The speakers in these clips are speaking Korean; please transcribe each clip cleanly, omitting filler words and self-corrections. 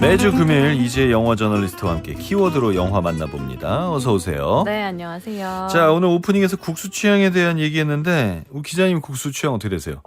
매주 금요일 이지혜 영화 저널리스트와 함께 키워드로 영화 만나봅니다. 어서 오세요. 네, 안녕하세요. 자, 오늘 오프닝에서 국수 취향에 대한 얘기했는데 우리 기자님 국수 취향 어떻게 되세요?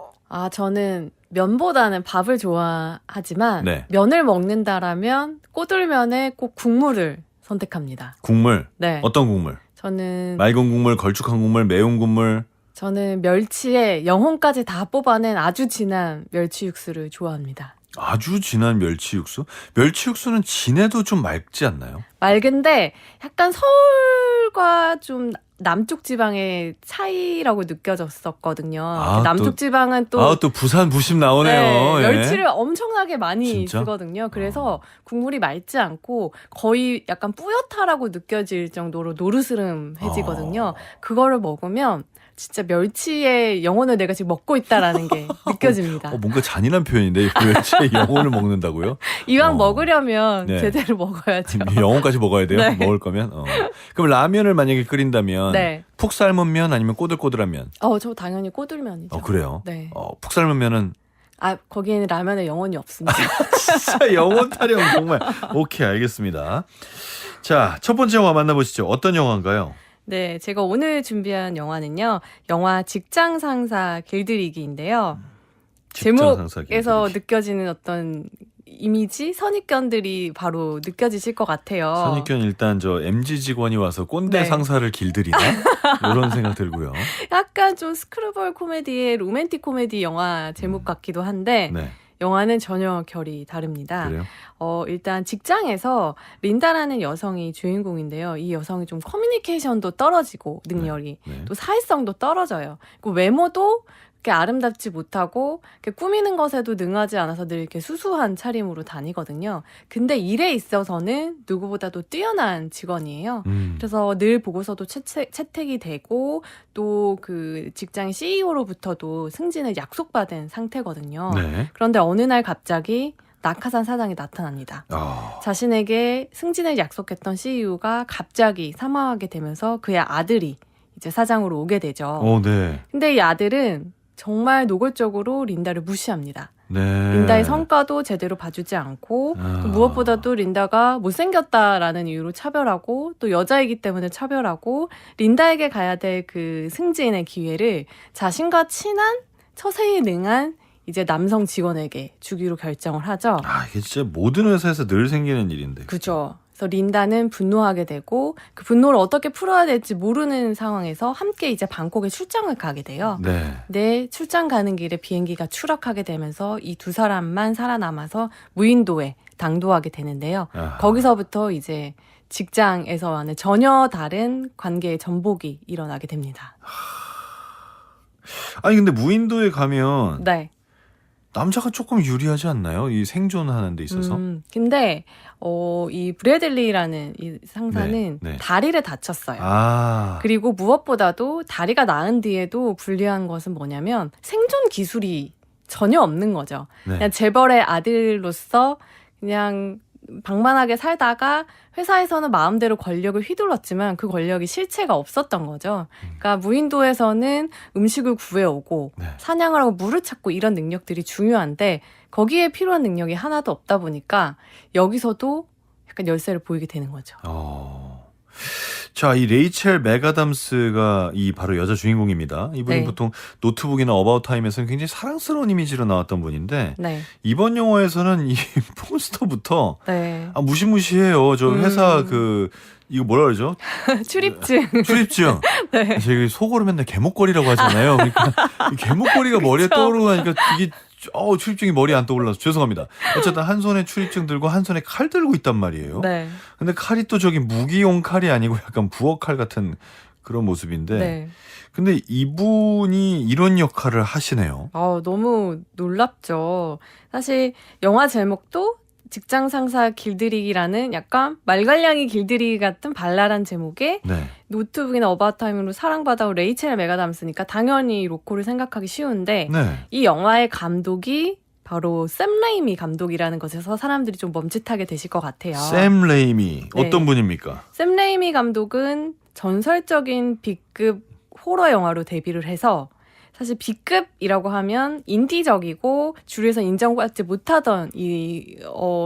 저는 면보다는 밥을 좋아하지만 네. 면을 먹는다라면 꼬들면에 꼭 국물을 선택합니다. 국물? 네. 어떤 국물? 저는 맑은 국물, 걸쭉한 국물, 매운 국물? 저는 멸치에 영혼까지 다 뽑아낸 아주 진한 멸치 육수를 좋아합니다. 아주 진한 멸치 육수? 멸치 육수는 진해도 좀 맑지 않나요? 맑은데 약간 서울과 좀 남쪽 지방의 차이라고 느껴졌었거든요. 남쪽 지방은 또 부산 부심 나오네요. 네, 예. 멸치를 엄청나게 많이 진짜? 쓰거든요. 그래서 국물이 맑지 않고 거의 약간 뿌옇다라고 느껴질 정도로 노르스름해지거든요. 그거를 먹으면 진짜 멸치의 영혼을 내가 지금 먹고 있다라는 게 느껴집니다. 뭔가 잔인한 표현인데 멸치의 영혼을 먹는다고요? 이왕 먹으려면 네. 제대로 먹어야죠. 영혼까지 먹어야 돼요? 네. 먹을 거면? 그럼 라면을 만약에 끓인다면 네. 푹 삶은 면 아니면 꼬들꼬들한 면? 저 당연히 꼬들면이죠. 그래요? 네. 푹 삶은 면은 거기에는 라면에 영혼이 없습니다. 진짜 영혼 타령 정말. 오케이, 알겠습니다. 자, 첫 번째 영화 만나보시죠. 어떤 영화인가요? 네, 제가 오늘 준비한 영화는요. 영화 직장 상사 길들이기인데요. 제목에서 느껴지는 어떤 이미지, 선입견들이 바로 느껴지실 것 같아요. 선입견 일단 MG 직원이 와서 꼰대 네. 상사를 길들이나? 이런 생각 들고요. 약간 좀 스크루볼 코미디의 로맨틱 코미디 영화 제목 같기도 한데 네. 영화는 전혀 결이 다릅니다. 그래요? 일단 직장에서 린다라는 여성이 주인공인데요. 이 여성이 좀 커뮤니케이션도 떨어지고 능력이 네. 또 사회성도 떨어져요. 그 외모도 이렇게 아름답지 못하고 이렇게 꾸미는 것에도 능하지 않아서 늘 이렇게 수수한 차림으로 다니거든요. 근데 일에 있어서는 누구보다도 뛰어난 직원이에요. 그래서 늘 보고서도 채택이 되고 또 그 직장 CEO로부터도 승진을 약속받은 상태거든요. 네. 그런데 어느 날 갑자기 낙하산 사장이 나타납니다. 자신에게 승진을 약속했던 CEO가 갑자기 사망하게 되면서 그의 아들이 이제 사장으로 오게 되죠. 네. 근데 이 아들은 정말 노골적으로 린다를 무시합니다. 네. 린다의 성과도 제대로 봐주지 않고 또 무엇보다도 린다가 못생겼다라는 이유로 차별하고 또 여자이기 때문에 차별하고 린다에게 가야 될 그 승진의 기회를 자신과 친한 처세에 능한 이제 남성 직원에게 주기로 결정을 하죠. 이게 진짜 모든 회사에서 늘 생기는 일인데. 그죠. 그래서 린다는 분노하게 되고 그 분노를 어떻게 풀어야 될지 모르는 상황에서 함께 이제 방콕에 출장을 가게 돼요. 네. 네, 출장 가는 길에 비행기가 추락하게 되면서 이 두 사람만 살아남아서 무인도에 당도하게 되는데요. 거기서부터 이제 직장에서와는 전혀 다른 관계의 전복이 일어나게 됩니다. 근데 무인도에 가면 네. 남자가 조금 유리하지 않나요? 이 생존하는 데 있어서. 근데 이 브래들리라는 이 상사는 네. 다리를 다쳤어요. 그리고 무엇보다도 다리가 나은 뒤에도 불리한 것은 뭐냐면 생존 기술이 전혀 없는 거죠. 네. 그냥 재벌의 아들로서 그냥 방만하게 살다가 회사에서는 마음대로 권력을 휘둘렀지만 그 권력이 실체가 없었던 거죠. 그러니까 무인도에서는 음식을 구해오고 네. 사냥을 하고 물을 찾고 이런 능력들이 중요한데 거기에 필요한 능력이 하나도 없다 보니까 여기서도 약간 열세를 보이게 되는 거죠. 자, 이 레이첼 맥아담스가 이 바로 여자 주인공입니다. 이분은 네. 보통 노트북이나 어바웃 타임에서는 굉장히 사랑스러운 이미지로 나왔던 분인데 네. 이번 영화에서는 이 포스터부터 네. 무시무시해요. 저 회사 이거 뭐라 그러죠? 출입증. 출입증. 네. 저희 속어로 맨날 개목걸이라고 하잖아요. 그러니까 이 개목걸이가 머리에 떠오르니까 이게 출입증이 머리에 안 떠올라서 죄송합니다. 어쨌든 한 손에 출입증 들고 한 손에 칼 들고 있단 말이에요. 네. 근데 칼이 또 무기용 칼이 아니고 약간 부엌칼 같은 그런 모습인데. 네. 근데 이분이 이런 역할을 하시네요. 너무 놀랍죠. 사실 영화 제목도 직장 상사 길들이기라는 약간 말갈량이 길들이기 같은 발랄한 제목에 네. 노트북이나 어바웃타임으로 사랑받아온 레이첼 맥아담스니까 당연히 로코를 생각하기 쉬운데 네. 이 영화의 감독이 바로 샘 레이미 감독이라는 것에서 사람들이 좀 멈칫하게 되실 것 같아요. 샘 레이미 네. 어떤 분입니까? 샘 레이미 감독은 전설적인 B급 호러 영화로 데뷔를 해서 사실 B급이라고 하면 인디적이고 주류에서 인정받지 못하던 이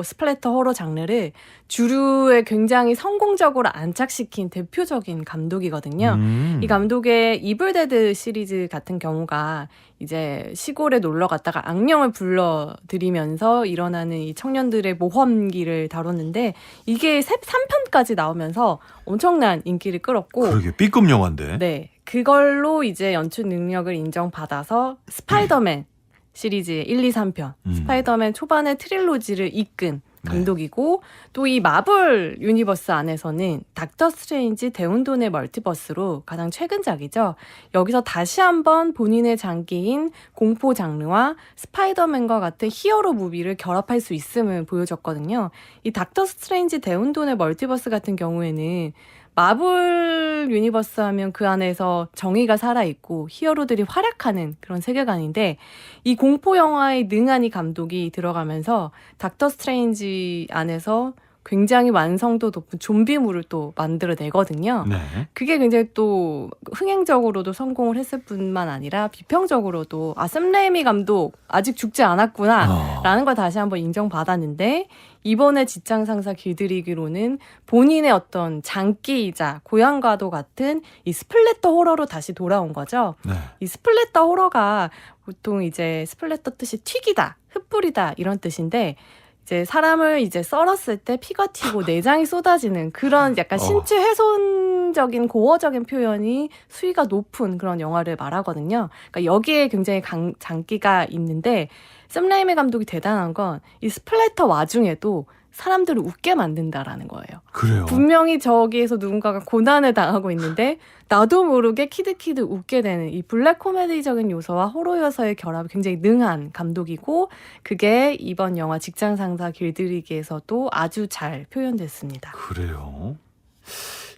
스플래터 호러 장르를 주류에 굉장히 성공적으로 안착시킨 대표적인 감독이거든요. 이 감독의 이블데드 시리즈 같은 경우가 이제 시골에 놀러 갔다가 악령을 불러들이면서 일어나는 이 청년들의 모험기를 다뤘는데 이게 3편까지 나오면서 엄청난 인기를 끌었고 그러게 B급 영화인데. 네. 그걸로 이제 연출 능력을 인정받아서 스파이더맨 시리즈 1, 2, 3편 스파이더맨 초반의 트릴로지를 이끈 감독이고 또 이 마블 유니버스 안에서는 닥터 스트레인지 대운돈의 멀티버스로 가장 최근작이죠. 여기서 다시 한번 본인의 장기인 공포 장르와 스파이더맨과 같은 히어로 무비를 결합할 수 있음을 보여줬거든요. 이 닥터 스트레인지 대운돈의 멀티버스 같은 경우에는 마블 유니버스 하면 그 안에서 정의가 살아있고 히어로들이 활약하는 그런 세계관인데 이 공포 영화에 능한 이 감독이 들어가면서 닥터 스트레인지 안에서 굉장히 완성도 높은 좀비물을 또 만들어내거든요. 네. 그게 굉장히 또 흥행적으로도 성공을 했을 뿐만 아니라 비평적으로도 샘 레이미 감독 아직 죽지 않았구나 라는 걸 다시 한번 인정받았는데 이번에 직장 상사 길들이기로는 본인의 어떤 장기이자 고향과도 같은 이 스플래터 호러로 다시 돌아온 거죠. 네. 이 스플래터 호러가 보통 이제 스플래터 뜻이 튀기다, 흩뿌리다 이런 뜻인데 이제 사람을 이제 썰었을 때 피가 튀고 내장이 쏟아지는 그런 약간 신체 훼손적인 고어적인 표현이 수위가 높은 그런 영화를 말하거든요. 그러니까 여기에 굉장히 장기가 있는데 샘 레이미 감독이 대단한 건 이 스플래터 와중에도 사람들을 웃게 만든다라는 거예요. 그래요. 분명히 저기에서 누군가가 고난을 당하고 있는데 나도 모르게 키득키득 웃게 되는 이 블랙 코미디적인 요소와 호러 요소의 결합이 굉장히 능한 감독이고 그게 이번 영화 직장 상사 길들이기에서도 아주 잘 표현됐습니다. 그래요.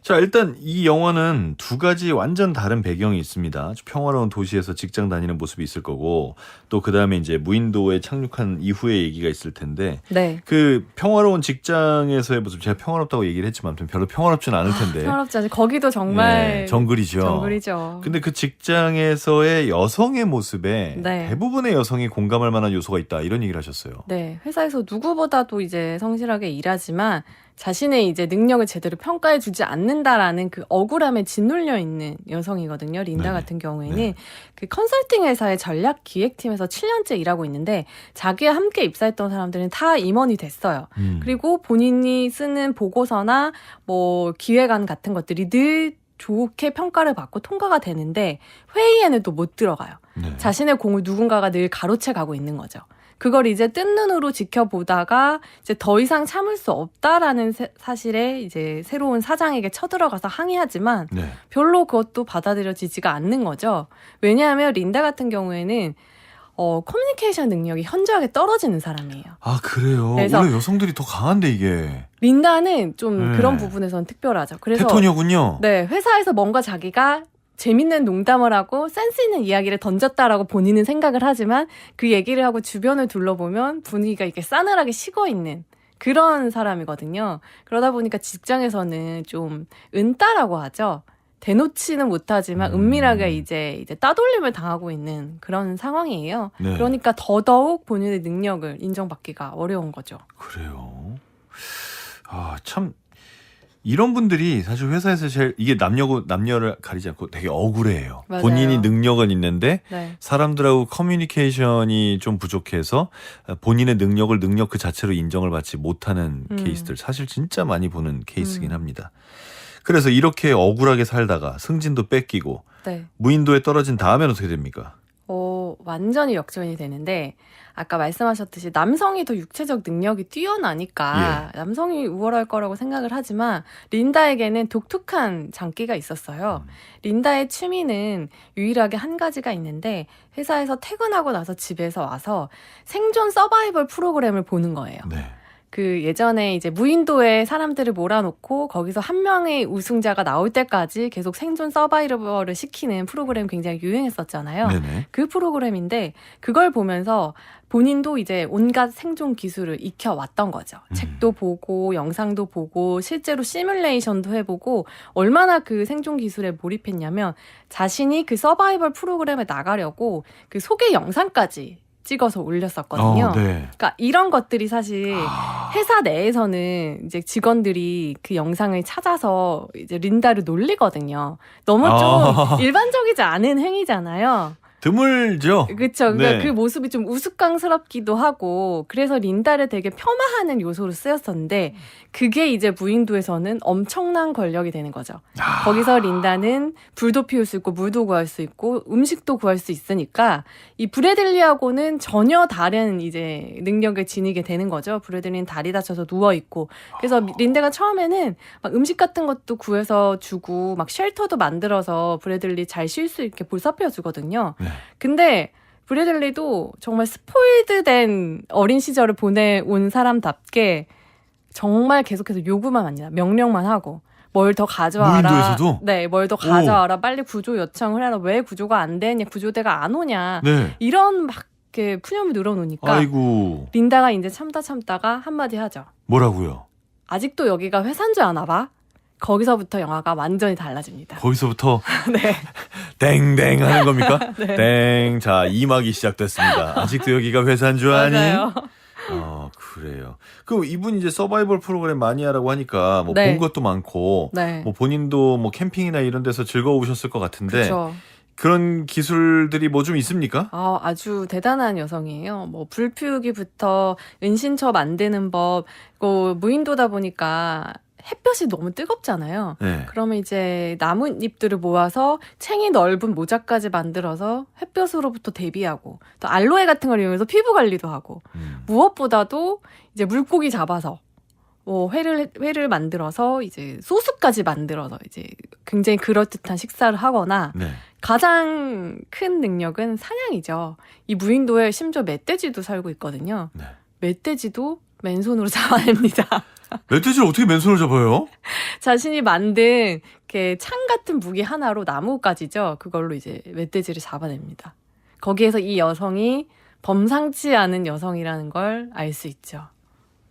자, 일단 이 영화는 두 가지 완전 다른 배경이 있습니다. 평화로운 도시에서 직장 다니는 모습이 있을 거고 또 그다음에 이제 무인도에 착륙한 이후의 얘기가 있을 텐데 네. 그 평화로운 직장에서의 모습 제가 평화롭다고 얘기를 했지만 별로 평화롭지는 않을 텐데. 평화롭지 않지. 거기도 정말 네, 정글이죠. 정글이죠. 근데 그 직장에서의 여성의 모습에 네. 대부분의 여성이 공감할 만한 요소가 있다 이런 얘기를 하셨어요. 네, 회사에서 누구보다도 이제 성실하게 일하지만 자신의 이제 능력을 제대로 평가해주지 않는다라는 그 억울함에 짓눌려 있는 여성이거든요. 린다 네네. 같은 경우에는 네. 그 컨설팅 회사의 전략 기획팀에서 7년째 일하고 있는데 자기와 함께 입사했던 사람들은 다 임원이 됐어요. 그리고 본인이 쓰는 보고서나 뭐 기획안 같은 것들이 늘 좋게 평가를 받고 통과가 되는데 회의에는 또 못 들어가요. 네. 자신의 공을 누군가가 늘 가로채 가고 있는 거죠. 그걸 이제 뜬 눈으로 지켜보다가 이제 더 이상 참을 수 없다라는 사실에 이제 새로운 사장에게 쳐들어가서 항의하지만 네. 별로 그것도 받아들여지지가 않는 거죠. 왜냐하면 린다 같은 경우에는 커뮤니케이션 능력이 현저하게 떨어지는 사람이에요. 아, 그래요. 그래서 원래 여성들이 더 강한데 이게. 린다는 좀 네. 그런 부분에서는 특별하죠. 그래서 테토녀군요. 네, 회사에서 뭔가 자기가 재밌는 농담을 하고 센스 있는 이야기를 던졌다라고 본인은 생각을 하지만 그 얘기를 하고 주변을 둘러보면 분위기가 이렇게 싸늘하게 식어있는 그런 사람이거든요. 그러다 보니까 직장에서는 좀 은따라고 하죠. 대놓지는 못하지만 은밀하게 이제 따돌림을 당하고 있는 그런 상황이에요. 네. 그러니까 더더욱 본인의 능력을 인정받기가 어려운 거죠. 그래요. 아, 참 이런 분들이 사실 회사에서 제일 이게 남녀를 가리지 않고 되게 억울해요. 맞아요. 본인이 능력은 있는데 네. 사람들하고 커뮤니케이션이 좀 부족해서 본인의 능력 그 자체로 인정을 받지 못하는 케이스들 사실 진짜 많이 보는 케이스긴 합니다. 그래서 이렇게 억울하게 살다가 승진도 뺏기고 네. 무인도에 떨어진 다음엔 어떻게 됩니까? 완전히 역전이 되는데 아까 말씀하셨듯이 남성이 더 육체적 능력이 뛰어나니까 남성이 우월할 거라고 생각을 하지만 린다에게는 독특한 장기가 있었어요. 린다의 취미는 유일하게 한 가지가 있는데 회사에서 퇴근하고 나서 집에서 와서 생존 서바이벌 프로그램을 보는 거예요. 네. 그 예전에 이제 무인도에 사람들을 몰아놓고 거기서 한 명의 우승자가 나올 때까지 계속 생존 서바이벌을 시키는 프로그램 굉장히 유행했었잖아요. 네네. 그 프로그램인데 그걸 보면서 본인도 이제 온갖 생존 기술을 익혀왔던 거죠. 책도 보고 영상도 보고 실제로 시뮬레이션도 해보고 얼마나 그 생존 기술에 몰입했냐면 자신이 그 서바이벌 프로그램에 나가려고 그 소개 영상까지 찍어서 올렸었거든요. 네. 그러니까 이런 것들이 사실 회사 내에서는 이제 직원들이 그 영상을 찾아서 이제 린다를 놀리거든요. 너무 좀 일반적이지 않은 행위잖아요. 드물죠. 그렇죠. 그러니까 네. 그 모습이 좀 우스꽝스럽기도 하고 그래서 린다를 되게 폄하하는 요소로 쓰였었는데 그게 이제 무인도에서는 엄청난 권력이 되는 거죠. 거기서 린다는 불도 피울 수 있고 물도 구할 수 있고 음식도 구할 수 있으니까 이 브래들리하고는 전혀 다른 이제 능력을 지니게 되는 거죠. 브래들리는 다리 다쳐서 누워 있고 그래서 린다가 처음에는 막 음식 같은 것도 구해서 주고 막 쉘터도 만들어서 브래들리 잘 쉴 수 있게 보살펴 주거든요. 네. 근데 브래들리도 정말 스포일드된 어린 시절을 보내온 사람답게 정말 계속해서 요구만 합니다. 명령만 하고 뭘 더 가져와라. 무인도에서도? 네, 뭘 더 가져와라. 빨리 구조 요청을 해라. 왜 구조가 안 되냐? 구조대가 안 오냐? 네. 이런 막 이렇게 푸념을 늘어놓으니까 아이고. 린다가 이제 참다가 한마디 하죠. 뭐라고요? 아직도 여기가 회사인 줄 아나 봐? 거기서부터 영화가 완전히 달라집니다. 거기서부터 네. 땡땡 하는 겁니까? 네. 땡. 자, 2막이 시작됐습니다. 아직도 여기가 회사인 줄 아니? 맞아요. 그래요. 그럼 이분 이제 서바이벌 프로그램 많이 하라고 하니까 뭐 네. 본 것도 많고 네. 뭐 본인도 뭐 캠핑이나 이런 데서 즐거우셨을 것 같은데 그렇죠. 그런 기술들이 뭐 좀 있습니까? 아주 대단한 여성이에요. 뭐 불 피우기부터 은신처 만드는 법, 무인도다 보니까 햇볕이 너무 뜨겁잖아요. 네. 그러면 이제 나뭇잎들을 모아서 챙이 넓은 모자까지 만들어서 햇볕으로부터 대비하고 또 알로에 같은 걸 이용해서 피부 관리도 하고 무엇보다도 이제 물고기 잡아서 회를 만들어서 이제 소스까지 만들어서 이제 굉장히 그럴듯한 식사를 하거나 네. 가장 큰 능력은 사냥이죠. 이 무인도에 심지어 멧돼지도 살고 있거든요. 네. 멧돼지도 맨손으로 잡아냅니다. 멧돼지를 어떻게 맨손으로 잡아요? 자신이 만든 이렇게 창 같은 무기 하나로 나무까지죠. 그걸로 이제 멧돼지를 잡아냅니다. 거기에서 이 여성이 범상치 않은 여성이라는 걸 알 수 있죠.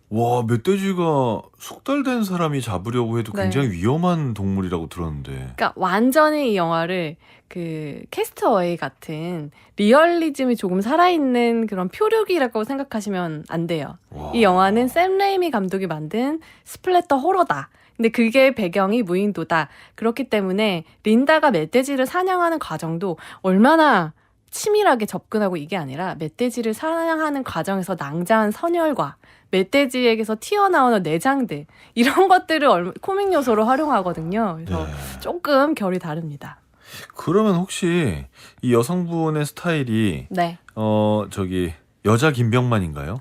와, 멧돼지가 숙달된 사람이 잡으려고 해도 네. 굉장히 위험한 동물이라고 들었는데. 그러니까 완전히 이 영화를 그 캐스터웨이 같은 리얼리즘이 조금 살아있는 그런 표류기라고 생각하시면 안 돼요. 와. 이 영화는 샘 레이미 감독이 만든 스플래터 호러다. 근데 그게 배경이 무인도다. 그렇기 때문에 린다가 멧돼지를 사냥하는 과정도 얼마나 치밀하게 접근하고 이게 아니라 멧돼지를 사냥하는 과정에서 낭자한 선혈과 멧돼지에게서 튀어나오는 내장들 이런 것들을 코믹 요소로 활용하거든요. 그래서 네. 조금 결이 다릅니다. 그러면 혹시 이 여성분의 스타일이 네. 여자 김병만인가요?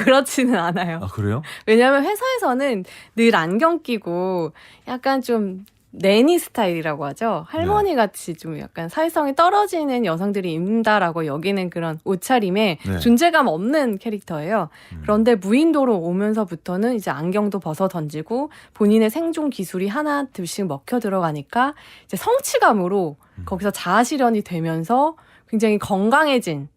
그렇지는 않아요. 아, 그래요? 왜냐하면 회사에서는 늘 안경 끼고 약간 좀 내니 스타일이라고 하죠. 할머니 같이 좀 약간 사회성이 떨어지는 여성들이 입는다라고 여기는 그런 옷차림에 네. 존재감 없는 캐릭터예요. 그런데 무인도로 오면서부터는 이제 안경도 벗어 던지고 본인의 생존 기술이 하나 둘씩 먹혀 들어가니까 이제 성취감으로 거기서 자아실현이 되면서 굉장히 건강해진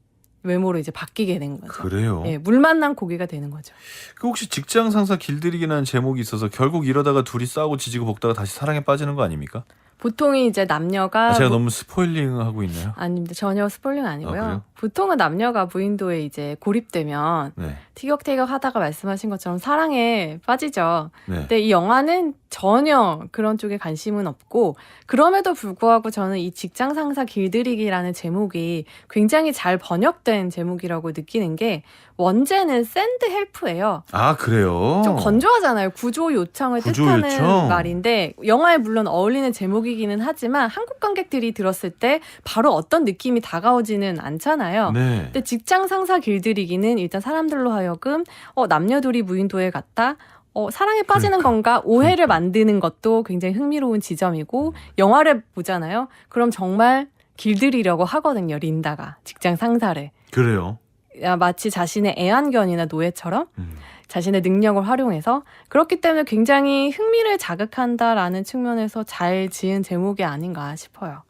외모로 이제 바뀌게 된 거죠. 그래요? 예, 물 만난 고기가 되는 거죠. 그 혹시 직장 상사 길들이기라는 제목이 있어서 결국 이러다가 둘이 싸우고 지지고 볶다가 다시 사랑에 빠지는 거 아닙니까? 보통이 이제 남녀가 제가 너무 스포일링 하고 있나요? 아닙니다. 전혀 스포일링 아니고요. 그래요? 보통은 남녀가 무인도에 이제 고립되면 네. 티격태격 하다가 말씀하신 것처럼 사랑에 빠지죠. 네. 근데 이 영화는 전혀 그런 쪽에 관심은 없고 그럼에도 불구하고 저는 이 직장 상사 길들이기라는 제목이 굉장히 잘 번역된 제목이라고 느끼는 게 원제는 샌드 헬프예요. 아, 그래요? 좀 건조하잖아요. 구조 요청을 구조 뜻하는 요청. 말인데 영화에 물론 어울리는 제목이기는 하지만 한국 관객들이 들었을 때 바로 어떤 느낌이 다가오지는 않잖아요. 네. 근데 직장 상사 길들이기는 일단 사람들로 하여금 남녀 둘이 무인도에 갔다 사랑에 빠지는 건가 오해를 만드는 것도 굉장히 흥미로운 지점이고 영화를 보잖아요. 그럼 정말 길들이려고 하거든요. 린다가 직장 상사를. 그래요. 마치 자신의 애완견이나 노예처럼 자신의 능력을 활용해서 그렇기 때문에 굉장히 흥미를 자극한다라는 측면에서 잘 지은 제목이 아닌가 싶어요.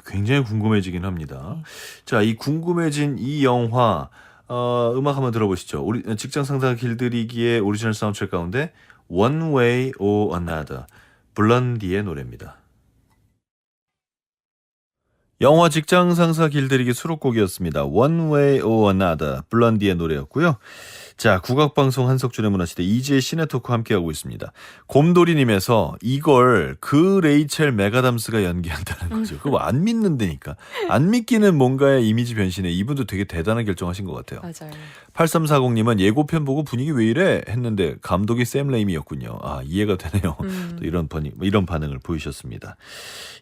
굉장히 궁금해지긴 합니다. 자, 이 궁금해진 이 영화 음악 한번 들어보시죠. 우리 직장 상사 길들이기의 오리지널 사운드트랙 가운데 One Way or Another 블런디의 노래입니다. 영화 직장 상사 길들이기 수록곡이었습니다. One Way or Another 블런디의 노래였고요. 자, 국악방송 한석준의 문화시대 이지혜 시네토크 함께하고 있습니다. 곰돌이님에서 이걸 그 레이첼 메가담스가 연기한다는 거죠. 그거 안 믿는다니까. 안 믿기는 뭔가의 이미지 변신에 이분도 되게 대단한 결정하신 것 같아요. 맞아요. 8340님은 예고편 보고 분위기 왜 이래 했는데 감독이 샘 레이미였군요. 아, 이해가 되네요. 또 이런 반응을 보이셨습니다.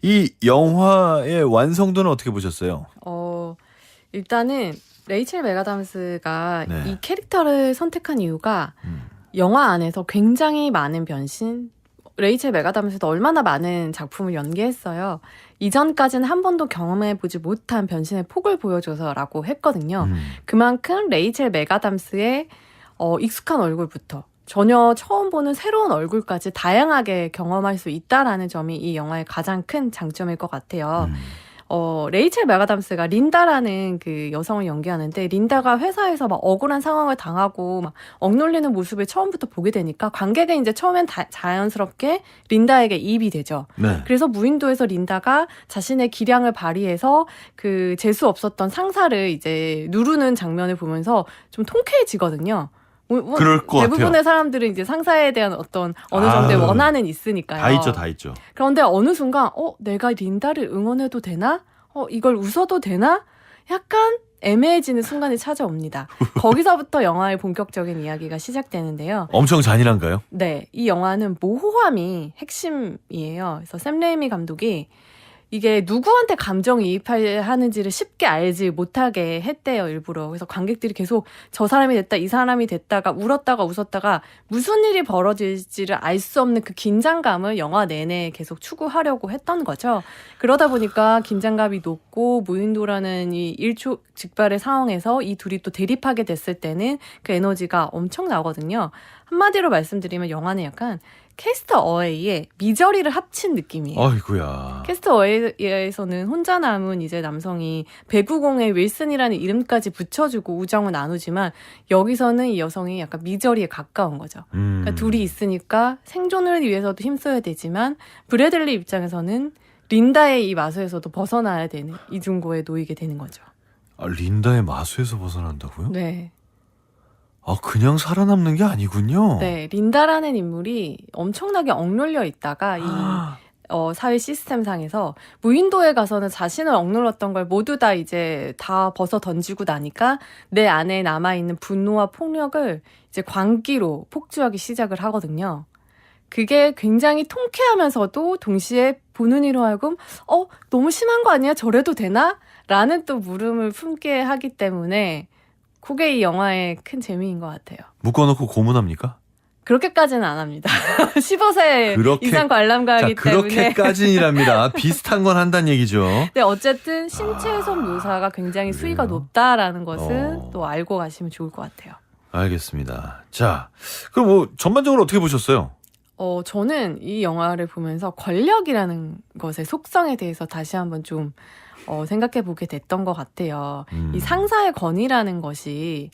이 영화의 완성도는 어떻게 보셨어요? 일단은 레이첼 메가담스가 네. 이 캐릭터를 선택한 이유가 영화 안에서 굉장히 많은 변신, 레이첼 메가담스도 얼마나 많은 작품을 연기했어요. 이전까지는 한 번도 경험해보지 못한 변신의 폭을 보여줘서라고 했거든요. 그만큼 레이첼 메가담스의 익숙한 얼굴부터 전혀 처음 보는 새로운 얼굴까지 다양하게 경험할 수 있다라는 점이 이 영화의 가장 큰 장점일 것 같아요. 레이첼 메가담스가 린다라는 그 여성을 연기하는데 린다가 회사에서 막 억울한 상황을 당하고 막 억눌리는 모습을 처음부터 보게 되니까 관객은 이제 처음엔 자연스럽게 린다에게 이입이 되죠. 네. 그래서 무인도에서 린다가 자신의 기량을 발휘해서 그 재수 없었던 상사를 이제 누르는 장면을 보면서 좀 통쾌해지거든요. 그럴 것 대부분의 같아요. 사람들은 이제 상사에 대한 어떤 어느 정도의 원한은 있으니까요. 다 있죠. 그런데 어느 순간 내가 린다를 응원해도 되나? 이걸 웃어도 되나? 약간 애매해지는 순간이 찾아옵니다. 거기서부터 영화의 본격적인 이야기가 시작되는데요. 엄청 잔인한가요? 네, 이 영화는 모호함이 핵심이에요. 그래서 샘 레이미 감독이 이게 누구한테 감정이입하는지를 쉽게 알지 못하게 했대요, 일부러. 그래서 관객들이 계속 저 사람이 됐다, 이 사람이 됐다가 울었다가 웃었다가 무슨 일이 벌어질지를 알 수 없는 그 긴장감을 영화 내내 계속 추구하려고 했던 거죠. 그러다 보니까 긴장감이 높고 무인도라는 이 일촉즉발의 상황에서 이 둘이 또 대립하게 됐을 때는 그 에너지가 엄청 나거든요. 한마디로 말씀드리면 영화는 약간 캐스터 어웨이의 미저리를 합친 느낌이에요. 아이고야. 캐스터 어웨이에서는 혼자 남은 이제 남성이 배구공에 윌슨이라는 이름까지 붙여주고 우정을 나누지만 여기서는 이 여성이 약간 미저리에 가까운 거죠. 그러니까 둘이 있으니까 생존을 위해서도 힘써야 되지만 브래들리 입장에서는 린다의 이 마수에서도 벗어나야 되는 이중고에 놓이게 되는 거죠. 아, 린다의 마수에서 벗어난다고요? 네. 아, 그냥 살아남는 게 아니군요. 네, 린다라는 인물이 엄청나게 억눌려 있다가 이 사회 시스템상에서 무인도에 가서는 자신을 억눌렀던 걸 모두 다 이제 다 벗어 던지고 나니까 내 안에 남아있는 분노와 폭력을 이제 광기로 폭주하기 시작을 하거든요. 그게 굉장히 통쾌하면서도 동시에 보는 이로 하여금 너무 심한 거 아니야? 저래도 되나? 라는 또 물음을 품게 하기 때문에 그게 이 영화의 큰 재미인 것 같아요. 묶어놓고 고문합니까? 그렇게까지는 안 합니다. 15세 이상 관람가이기 때문에. 그렇게까지랍니다. 비슷한 건 한다는 얘기죠. 네, 어쨌든 신체훼손 묘사가 굉장히 수위가 높다라는 것은 또 알고 가시면 좋을 것 같아요. 알겠습니다. 자, 그럼 뭐 전반적으로 어떻게 보셨어요? 저는 이 영화를 보면서 권력이라는 것의 속성에 대해서 다시 한번 좀 생각해 보게 됐던 것 같아요. 이 상사의 권위라는 것이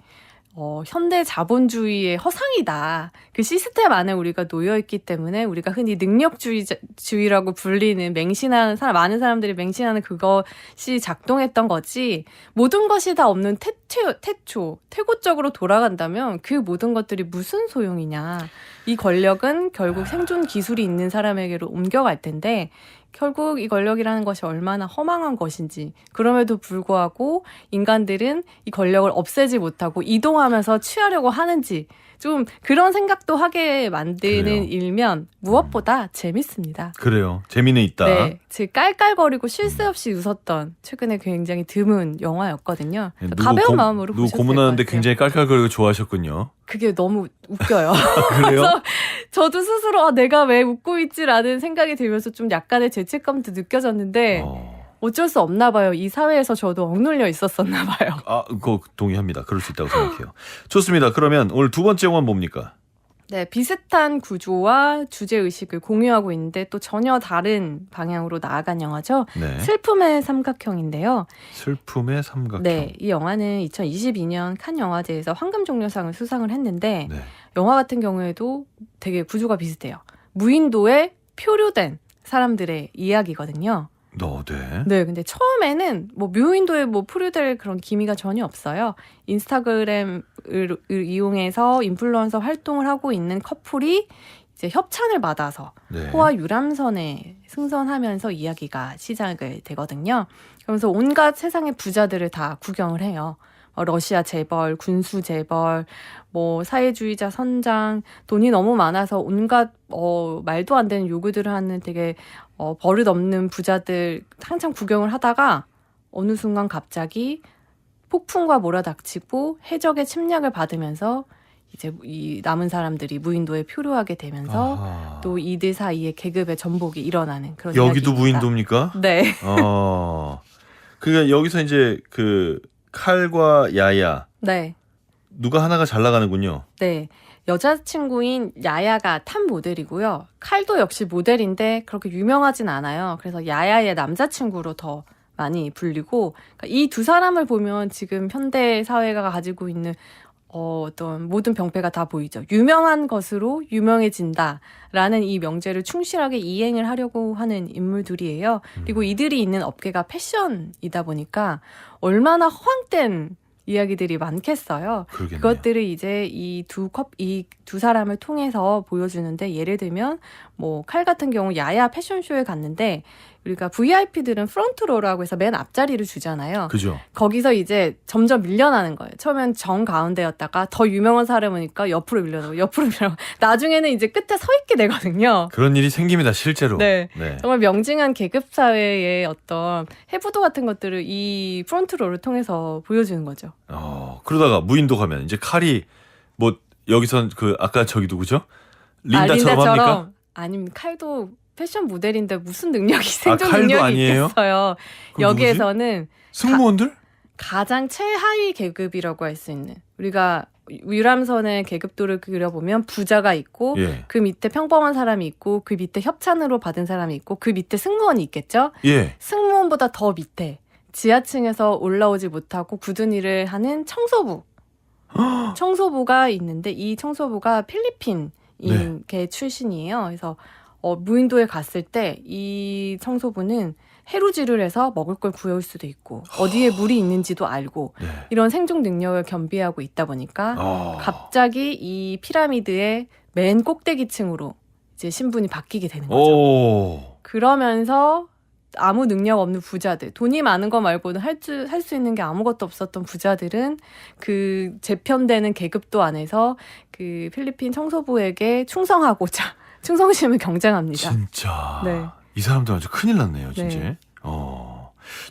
현대 자본주의의 허상이다. 그 시스템 안에 우리가 놓여있기 때문에 우리가 흔히 능력주의라고 불리는 맹신하는 사람, 많은 사람들이 맹신하는 그것이 작동했던 거지, 모든 것이 다 없는 태고적으로 돌아간다면 그 모든 것들이 무슨 소용이냐. 이 권력은 결국 생존 기술이 있는 사람에게로 옮겨갈 텐데 결국 이 권력이라는 것이 얼마나 허망한 것인지, 그럼에도 불구하고 인간들은 이 권력을 없애지 못하고 이동하면서 취하려고 하는지, 좀 그런 생각도 하게 만드는 그래요. 일면 무엇보다 재밌습니다. 그래요. 재미는 있다. 네, 즉 깔깔거리고 쉴 새 없이 웃었던 최근에 굉장히 드문 영화였거든요. 가벼운 마음으로 보셨을 것 고문하는데 같아요. 굉장히 깔깔거리고 좋아하셨군요. 그게 너무 웃겨요. 그래요? 그래서 저도 스스로 내가 왜 웃고 있지라는 생각이 들면서 좀 약간의 죄책감도 느껴졌는데 어쩔 수 없나 봐요. 이 사회에서 저도 억눌려 있었었나 봐요. 그거 동의합니다. 그럴 수 있다고 생각해요. 좋습니다. 그러면 오늘 두 번째 영화는 뭡니까? 네, 비슷한 구조와 주제의식을 공유하고 있는데 또 전혀 다른 방향으로 나아간 영화죠. 네. 슬픔의 삼각형인데요. 슬픔의 삼각형. 네, 이 영화는 2022년 칸 영화제에서 황금종려상을 수상을 했는데 네. 영화 같은 경우에도 되게 구조가 비슷해요. 무인도에 표류된 사람들의 이야기거든요. 네. 네, 근데 처음에는 뭐 무인도에 뭐 포류될 그런 기미가 전혀 없어요. 인스타그램을 이용해서 인플루언서 활동을 하고 있는 커플이 이제 협찬을 받아서 네. 호화 유람선에 승선하면서 이야기가 시작이 되거든요. 그러면서 온갖 세상의 부자들을 다 구경을 해요. 러시아 재벌, 군수 재벌, 뭐 사회주의자 선장, 돈이 너무 많아서 온갖 말도 안 되는 요구들을 하는 되게 버릇없는 부자들 한참 구경을 하다가 어느 순간 갑자기 폭풍과 몰아닥치고 해적의 침략을 받으면서 이제 이 남은 사람들이 무인도에 표류하게 되면서 아하. 또 이들 사이에 계급의 전복이 일어나는 그런 여기도 이야기입니다. 무인도입니까? 네. 그러니까 여기서 이제 그 칼과 야야 네. 누가 하나가 잘 나가는군요. 네. 여자친구인 야야가 탑 모델이고요. 칼도 역시 모델인데 그렇게 유명하진 않아요. 그래서 야야의 남자친구로 더 많이 불리고 그러니까 이 두 사람을 보면 지금 현대 사회가 가지고 있는 어떤 모든 병폐가 다 보이죠. 유명한 것으로 유명해진다라는 이 명제를 충실하게 이행을 하려고 하는 인물들이에요. 그리고 이들이 있는 업계가 패션이다 보니까 얼마나 허황된 이야기들이 많겠어요. 그러겠네요. 그것들을 이제 이 두 사람을 통해서 보여주는데 예를 들면 뭐 칼 같은 경우 야야 패션쇼에 갔는데 우리가 VIP들은 프론트로라고 해서 맨 앞자리를 주잖아요. 그죠. 거기서 이제 점점 밀려나는 거예요. 처음엔 정 가운데였다가 더 유명한 사람이니까 옆으로 밀려나고 나중에는 이제 끝에 서 있게 되거든요. 그런 일이 생깁니다. 실제로. 네. 네. 정말 명징한 계급 사회의 어떤 해부도 같은 것들을 이 프론트로를 통해서 보여주는 거죠. 그러다가 무인도 가면 이제 칼이 뭐 여기선 그 아까 저기 누구죠? 린다처럼 합니까? 아니면 칼도 패션 모델인데 무슨 능력이 칼도 생존 능력이 아니에요? 있겠어요. 그럼 여기에서는 승무원들? 가장 최하위 계급이라고 할 수 있는 우리가 유람선의 계급도를 그려보면 부자가 있고 예. 그 밑에 평범한 사람이 있고 그 밑에 협찬으로 받은 사람이 있고 그 밑에 승무원이 있겠죠. 예. 승무원보다 더 밑에 지하층에서 올라오지 못하고 굳은 일을 하는 청소부가 있는데 이 청소부가 필리핀 계 출신이에요. 그래서 무인도에 갔을 때 이 청소부는 해루질을 해서 먹을 걸 구해올 수도 있고 어디에 물이 있는지도 알고 네. 이런 생존 능력을 겸비하고 있다 보니까 갑자기 이 피라미드의 맨 꼭대기층으로 이제 신분이 바뀌게 되는 거죠. 그러면서 아무 능력 없는 부자들, 돈이 많은 거 말고는 할 수 있는 게 아무것도 없었던 부자들은 그 재편되는 계급도 안에서 그 필리핀 청소부에게 충성심을 경쟁합니다. 진짜. 네. 이 사람들 아주 큰일 났네요, 진짜. 네.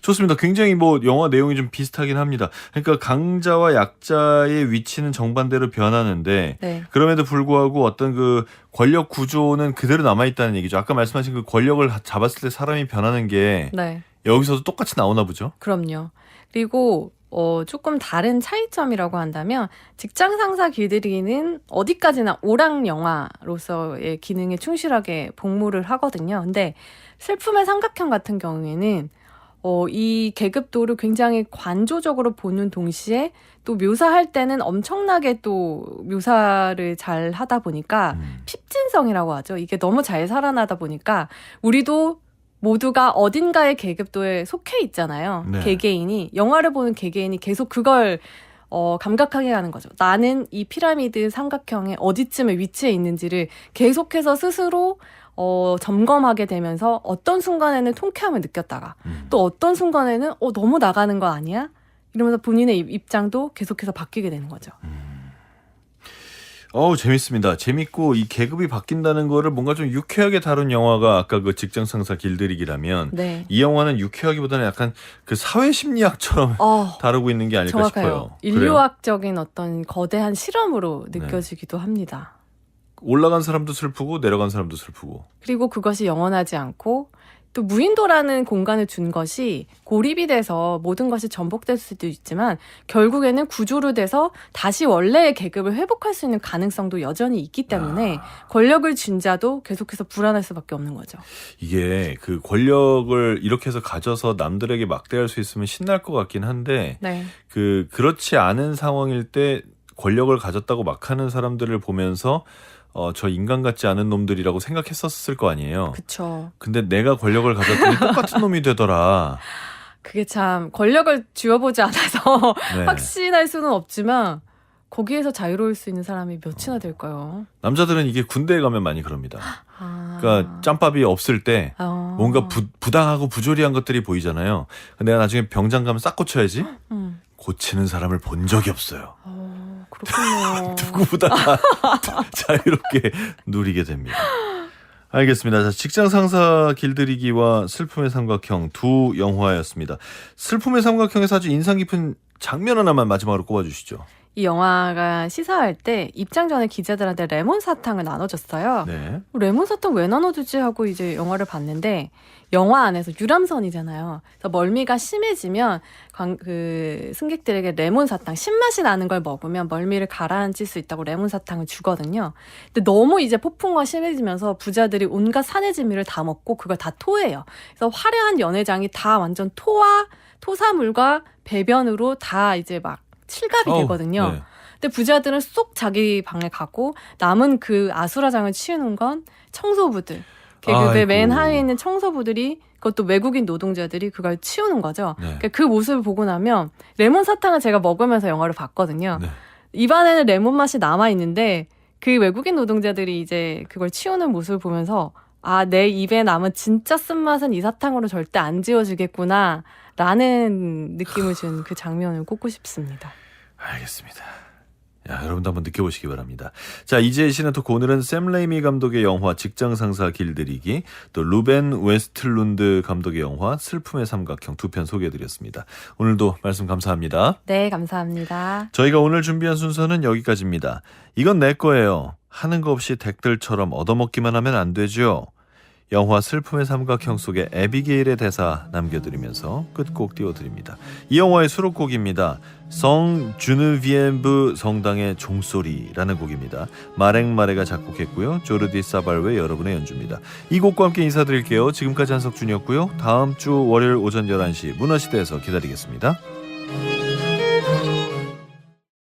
좋습니다. 굉장히 뭐 영화 내용이 좀 비슷하긴 합니다. 그러니까 강자와 약자의 위치는 정반대로 변하는데 네. 그럼에도 불구하고 어떤 그 권력 구조는 그대로 남아있다는 얘기죠. 아까 말씀하신 그 권력을 잡았을 때 사람이 변하는 게 네. 여기서도 똑같이 나오나 보죠. 그럼요. 그리고 조금 다른 차이점이라고 한다면 직장 상사 길들이기는 어디까지나 오락 영화로서의 기능에 충실하게 복무를 하거든요. 근데 슬픔의 삼각형 같은 경우에는 이 계급도를 굉장히 관조적으로 보는 동시에 또 묘사할 때는 엄청나게 또 묘사를 잘 하다 보니까 핍진성이라고 하죠. 이게 너무 잘 살아나다 보니까 우리도 모두가 어딘가의 계급도에 속해 있잖아요. 네. 개개인이 영화를 보는 개개인이 계속 그걸 감각하게 하는 거죠. 나는 이 피라미드 삼각형의 어디쯤에 위치해 있는지를 계속해서 스스로 점검하게 되면서 어떤 순간에는 통쾌함을 느꼈다가 또 어떤 순간에는 너무 나가는 거 아니야? 이러면서 본인의 입장도 계속해서 바뀌게 되는 거죠. 재밌습니다. 재밌고 이 계급이 바뀐다는 거를 뭔가 좀 유쾌하게 다룬 영화가 아까 그 직장 상사 길들이기라면 네. 이 영화는 유쾌하기보다는 약간 그 사회 심리학처럼 다루고 있는 게 아닐까 정확해요. 싶어요. 인류학적인 어떤 거대한 실험으로 느껴지기도 합니다. 올라간 사람도 슬프고 내려간 사람도 슬프고. 그리고 그것이 영원하지 않고 또 무인도라는 공간을 준 것이 고립이 돼서 모든 것이 전복될 수도 있지만 결국에는 구조로 돼서 다시 원래의 계급을 회복할 수 있는 가능성도 여전히 있기 때문에 권력을 쥔 자도 계속해서 불안할 수밖에 없는 거죠. 이게 그 권력을 이렇게 해서 가져서 남들에게 막대할 수 있으면 신날 것 같긴 한데 네. 그렇지 않은 상황일 때 권력을 가졌다고 막 하는 사람들을 보면서 저 인간 같지 않은 놈들이라고 생각했었을 거 아니에요. 그쵸. 근데 내가 권력을 가졌더니 똑같은 놈이 되더라. 그게 참 권력을 쥐어보지 않아서 네. 확신할 수는 없지만 거기에서 자유로울 수 있는 사람이 몇이나 될까요? 남자들은 이게 군대에 가면 많이 그럽니다. 아. 그러니까 짬밥이 없을 때 뭔가 부당하고 부조리한 것들이 보이잖아요. 내가 나중에 병장 가면 싹 고쳐야지. 고치는 사람을 본 적이 없어요. 그렇군요. 누구보다 자유롭게 누리게 됩니다. 알겠습니다. 자, 직장 상사 길들이기와 슬픔의 삼각형 두 영화였습니다. 슬픔의 삼각형에서 아주 인상 깊은 장면 하나만 마지막으로 꼽아주시죠. 이 영화가 시사할 때 입장 전에 기자들한테 레몬 사탕을 나눠줬어요. 네. 레몬 사탕 왜 나눠주지 하고 이제 영화를 봤는데 영화 안에서 유람선이잖아요. 그래서 멀미가 심해지면 그 승객들에게 레몬 사탕, 신맛이 나는 걸 먹으면 멀미를 가라앉힐 수 있다고 레몬 사탕을 주거든요. 근데 너무 이제 폭풍과 심해지면서 부자들이 온갖 산의 진미를 다 먹고 그걸 다 토해요. 그래서 화려한 연회장이 다 완전 토사물과 배변으로 다 이제 막 칠갑이 되거든요. 네. 근데 부자들은 쏙 자기 방에 가고 남은 그 아수라장을 치우는 건 청소부들. 계급의 맨 하위에 있는 청소부들이 그것도 외국인 노동자들이 그걸 치우는 거죠. 네. 그러니까 그 모습을 보고 나면 레몬 사탕을 제가 먹으면서 영화를 봤거든요. 네. 입안에는 레몬 맛이 남아 있는데 그 외국인 노동자들이 이제 그걸 치우는 모습을 보면서 아, 내 입에 남은 진짜 쓴맛은 이 사탕으로 절대 안 지워지겠구나 라는 느낌을 준 그 장면을 꼽고 싶습니다. 알겠습니다. 야, 여러분도 한번 느껴보시기 바랍니다. 자, 이제 시네토크 오늘은 샘 레이미 감독의 영화 직장상사 길들이기, 또 루벤 웨스틀룬드 감독의 영화 슬픔의 삼각형 두 편 소개해드렸습니다. 오늘도 말씀 감사합니다. 네, 감사합니다. 저희가 오늘 준비한 순서는 여기까지입니다. 이건 내 거예요. 하는 거 없이 덱들처럼 얻어먹기만 하면 안 되죠. 영화 슬픔의 삼각형 속의 에비게일의 대사 남겨드리면서 끝곡 띄워드립니다. 이 영화의 수록곡입니다. 성 주느비에브 성당의 종소리라는 곡입니다. 마랭마레가 작곡했고요. 조르디 사발웨 여러분의 연주입니다. 이 곡과 함께 인사드릴게요. 지금까지 한석준이었고요. 다음 주 월요일 오전 11시 문화시대에서 기다리겠습니다.